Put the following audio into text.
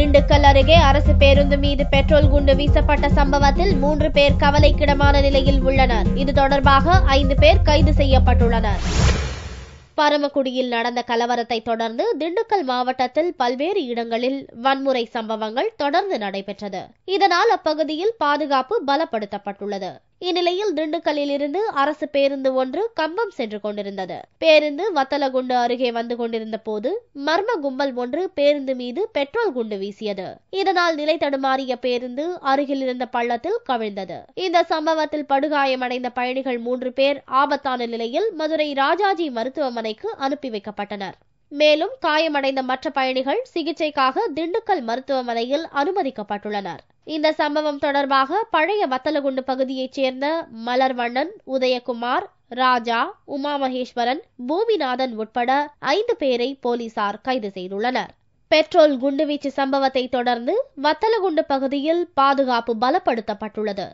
திண்டுக்கல் அருகே அரசு பேருந்து மீது பெட்ரோல் குண்டு வீசப்பட்ட சம்பவத்தில் 3 பேர் கவலைக்கிடமான நிலையில் உள்ளனர். இது தொடர்பாக 5 பேர் கைது செய்யப்பட்டுள்ளனர். பரமக்குடியில் நடந்த கலவரத்தை தொடர்ந்து திண்டுக்கல் மாவட்டத்தில் பல்வேறு இடங்களில் வன்முறை சம்பவங்கள் தொடர்ந்து நடைபெற்றது. இதனால் அப்பகுதியில் பாதுகாப்பு பலப்படுத்தப்பட்டுள்ளது. இந்நிலையில் திண்டுக்கல்லில் இருந்து அரசு பேருந்து ஒன்று கம்பம் சென்று கொண்டிருந்தது. பேருந்து வத்தலகுண்டு அருகே வந்து கொண்டிருந்த போது மர்ம கும்பல் ஒன்று பேருந்து மீது பெட்ரோல் குண்டு வீசியது. இதனால் நிலை தடுமாறிய பேருந்து அருகில் இருந்த பள்ளத்தில் கவிழ்ந்தது. இந்த சம்பவத்தில் படுகாயமடைந்த பயணிகள் 3 பேர் ஆபத்தான நிலையில் மதுரை ராஜாஜி மருத்துவமனைக்கு அனுப்பி வைக்கப்பட்டனர். மேலும் காயமடைந்த மற்ற பயணிகள் சிகிச்சைக்காக திண்டுக்கல் மருத்துவமனையில் அனுமதிக்கப்பட்டுள்ளனர். இந்த சம்பவம் தொடர்பாக பழைய வத்தலகுண்டு பகுதியைச் சேர்ந்த மலர்வண்ணன், உதயகுமார், ராஜா, உமா மகேஸ்வரன், பூமிநாதன் உட்பட 5 பேரை போலீசார் கைது செய்துள்ளனர். பெட்ரோல் குண்டுவீச்சு சம்பவத்தை தொடர்ந்து வத்தலகுண்டு பகுதியில் பாதுகாப்பு பலப்படுத்தப்பட்டுள்ளது.